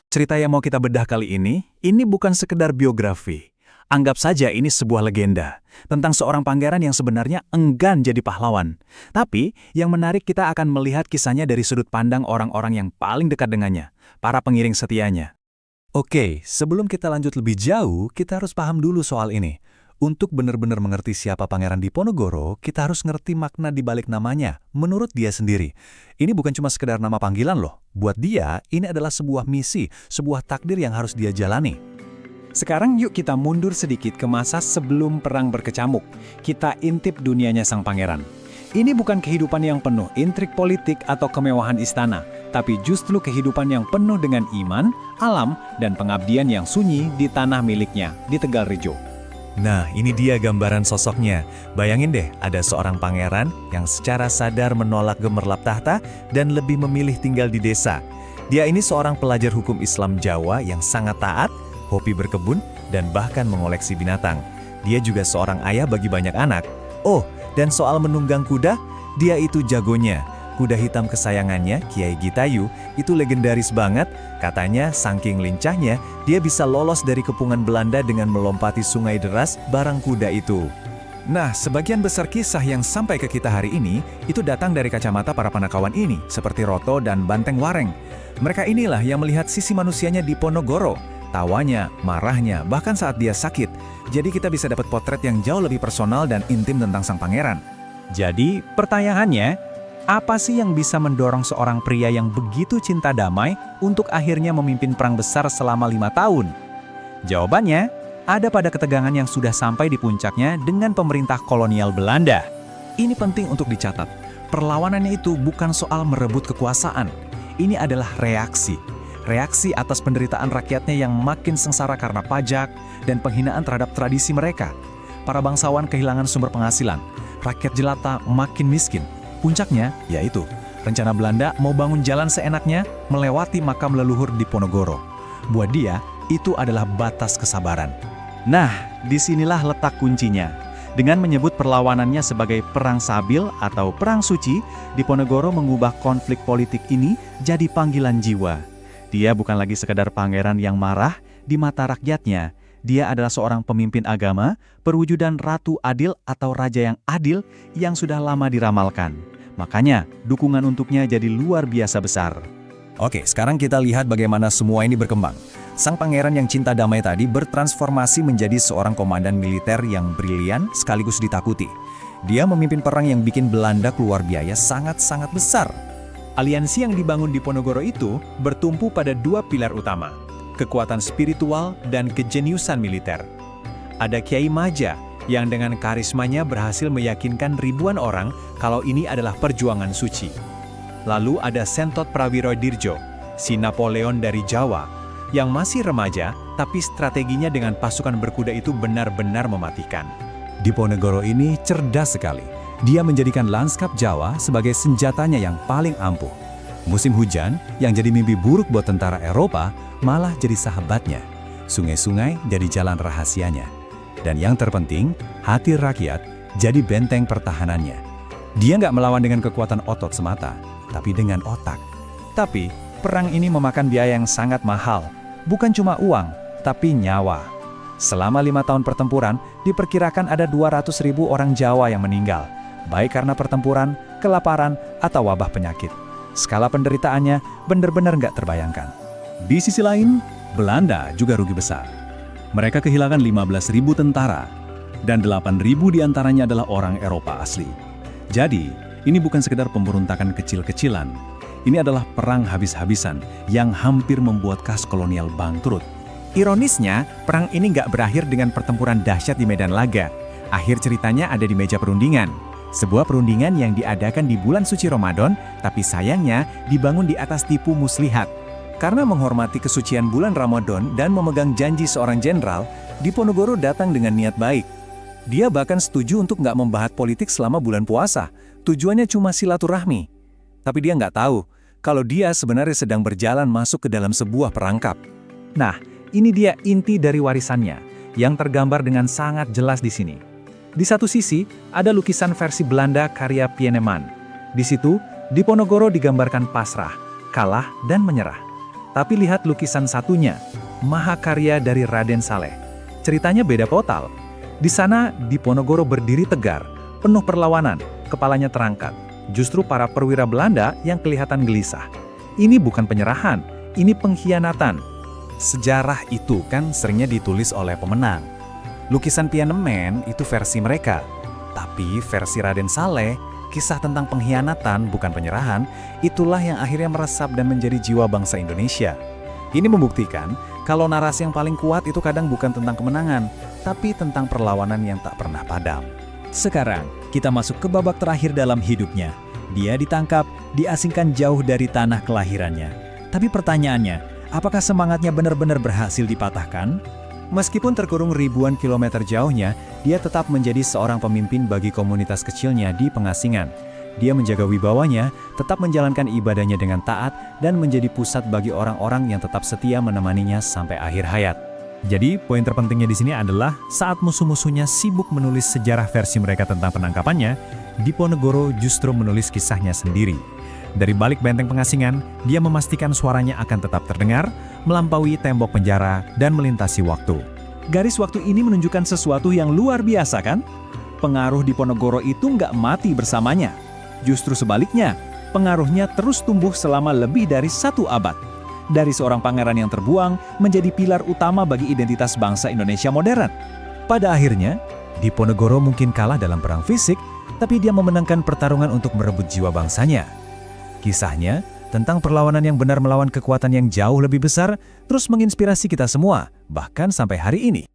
Cerita yang mau kita bedah kali ini bukan sekedar biografi. Anggap saja ini sebuah legenda tentang seorang pangeran yang sebenarnya enggan jadi pahlawan. Tapi yang menarik kita akan melihat kisahnya dari sudut pandang orang-orang yang paling dekat dengannya, para pengiring setianya. Oke, sebelum kita lanjut lebih jauh, kita harus paham dulu soal ini. Untuk benar-benar mengerti siapa Pangeran Diponegoro, kita harus ngerti makna di balik namanya, menurut dia sendiri. Ini bukan cuma sekedar nama panggilan loh. Buat dia, ini adalah sebuah misi, sebuah takdir yang harus dia jalani. Sekarang yuk kita mundur sedikit ke masa sebelum perang berkecamuk. Kita intip dunianya sang pangeran. Ini bukan kehidupan yang penuh intrik politik atau kemewahan istana, tapi justru kehidupan yang penuh dengan iman, alam, dan pengabdian yang sunyi di tanah miliknya, di Tegal Rejo. Nah, ini dia gambaran sosoknya. Bayangin deh, ada seorang pangeran yang secara sadar menolak gemerlap tahta dan lebih memilih tinggal di desa. Dia ini seorang pelajar hukum Islam Jawa yang sangat taat, hobi berkebun, dan bahkan mengoleksi binatang. Dia juga seorang ayah bagi banyak anak. Oh, dan soal menunggang kuda, dia itu jagonya. Kuda hitam kesayangannya, Kiai Gitayu, itu legendaris banget. Katanya, saking lincahnya, dia bisa lolos dari kepungan Belanda dengan melompati sungai deras barang kuda itu. Nah, sebagian besar kisah yang sampai ke kita hari ini, itu datang dari kacamata para panakawan ini, seperti Roto dan Banteng Wareng. Mereka inilah yang melihat sisi manusianya Diponegoro, tawanya, marahnya, bahkan saat dia sakit. Jadi kita bisa dapat potret yang jauh lebih personal dan intim tentang sang pangeran. Jadi, pertanyaannya, apa sih yang bisa mendorong seorang pria yang begitu cinta damai untuk akhirnya memimpin perang besar selama 5 tahun? Jawabannya, ada pada ketegangan yang sudah sampai di puncaknya dengan pemerintah kolonial Belanda. Ini penting untuk dicatat. Perlawanannya itu bukan soal merebut kekuasaan. Ini adalah reaksi. Reaksi atas penderitaan rakyatnya yang makin sengsara karena pajak dan penghinaan terhadap tradisi mereka. Para bangsawan kehilangan sumber penghasilan. Rakyat jelata makin miskin. Puncaknya, yaitu rencana Belanda mau bangun jalan seenaknya melewati makam leluhur Diponegoro. Buat dia, itu adalah batas kesabaran. Nah, disinilah letak kuncinya. Dengan menyebut perlawanannya sebagai perang sabil atau perang suci, Diponegoro mengubah konflik politik ini jadi panggilan jiwa. Dia bukan lagi sekadar pangeran yang marah di mata rakyatnya. Dia adalah seorang pemimpin agama, perwujudan ratu adil atau raja yang adil yang sudah lama diramalkan. Makanya, dukungan untuknya jadi luar biasa besar. Oke, sekarang kita lihat bagaimana semua ini berkembang. Sang pangeran yang cinta damai tadi bertransformasi menjadi seorang komandan militer yang brilian sekaligus ditakuti. Dia memimpin perang yang bikin Belanda keluar biaya sangat-sangat besar. Aliansi yang dibangun Diponegoro itu bertumpu pada 2 pilar utama, kekuatan spiritual dan kejeniusan militer. Ada Kiai Maja yang dengan karismanya berhasil meyakinkan ribuan orang kalau ini adalah perjuangan suci. Lalu ada Sentot Prawirodirjo, si Napoleon dari Jawa, yang masih remaja tapi strateginya dengan pasukan berkuda itu benar-benar mematikan. Diponegoro ini cerdas sekali. Dia menjadikan lanskap Jawa sebagai senjatanya yang paling ampuh. Musim hujan yang jadi mimpi buruk buat tentara Eropa malah jadi sahabatnya. Sungai-sungai jadi jalan rahasianya. Dan yang terpenting, hati rakyat jadi benteng pertahanannya. Dia nggak melawan dengan kekuatan otot semata, tapi dengan otak. Tapi, perang ini memakan biaya yang sangat mahal. Bukan cuma uang, tapi nyawa. Selama 5 tahun pertempuran, diperkirakan ada 200.000 orang Jawa yang meninggal, baik karena pertempuran, kelaparan, atau wabah penyakit. Skala penderitaannya benar-benar nggak terbayangkan. Di sisi lain, Belanda juga rugi besar. Mereka kehilangan 15.000 tentara, dan 8.000 diantaranya adalah orang Eropa asli. Jadi, ini bukan sekedar pemberontakan kecil-kecilan. Ini adalah perang habis-habisan yang hampir membuat kas kolonial bangkrut. Ironisnya, perang ini nggak berakhir dengan pertempuran dahsyat di medan laga. Akhir ceritanya ada di meja perundingan. Sebuah perundingan yang diadakan di bulan suci Ramadan, tapi sayangnya dibangun di atas tipu muslihat. Karena menghormati kesucian bulan Ramadan dan memegang janji seorang jenderal, Diponegoro datang dengan niat baik. Dia bahkan setuju untuk nggak membahas politik selama bulan puasa. Tujuannya cuma silaturahmi. Tapi dia nggak tahu kalau dia sebenarnya sedang berjalan masuk ke dalam sebuah perangkap. Nah, ini dia inti dari warisannya, yang tergambar dengan sangat jelas di sini. Di satu sisi, ada lukisan versi Belanda karya Pieneman. Di situ, Diponegoro digambarkan pasrah, kalah, dan menyerah. Tapi lihat lukisan satunya, Mahakarya dari Raden Saleh. Ceritanya beda total. Di sana, Diponegoro berdiri tegar, penuh perlawanan, kepalanya terangkat. Justru para perwira Belanda yang kelihatan gelisah. Ini bukan penyerahan, ini pengkhianatan. Sejarah itu kan seringnya ditulis oleh pemenang. Lukisan Tiananmen itu versi mereka. Tapi versi Raden Saleh, kisah tentang pengkhianatan bukan penyerahan, itulah yang akhirnya meresap dan menjadi jiwa bangsa Indonesia. Ini membuktikan kalau narasi yang paling kuat itu kadang bukan tentang kemenangan, tapi tentang perlawanan yang tak pernah padam. Sekarang, kita masuk ke babak terakhir dalam hidupnya. Dia ditangkap, diasingkan jauh dari tanah kelahirannya. Tapi pertanyaannya, apakah semangatnya benar-benar berhasil dipatahkan? Meskipun terkurung ribuan kilometer jauhnya, dia tetap menjadi seorang pemimpin bagi komunitas kecilnya di pengasingan. Dia menjaga wibawanya, tetap menjalankan ibadahnya dengan taat, dan menjadi pusat bagi orang-orang yang tetap setia menemaninya sampai akhir hayat. Jadi, poin terpentingnya di sini adalah saat musuh-musuhnya sibuk menulis sejarah versi mereka tentang penangkapannya, Diponegoro justru menulis kisahnya sendiri. Dari balik benteng pengasingan, dia memastikan suaranya akan tetap terdengar, melampaui tembok penjara, dan melintasi waktu. Garis waktu ini menunjukkan sesuatu yang luar biasa, kan? Pengaruh Diponegoro itu nggak mati bersamanya. Justru sebaliknya, pengaruhnya terus tumbuh selama lebih dari 1 abad. Dari seorang pangeran yang terbuang menjadi pilar utama bagi identitas bangsa Indonesia modern. Pada akhirnya, Diponegoro mungkin kalah dalam perang fisik, tapi dia memenangkan pertarungan untuk merebut jiwa bangsanya. Kisahnya tentang perlawanan yang benar melawan kekuatan yang jauh lebih besar terus menginspirasi kita semua, bahkan sampai hari ini.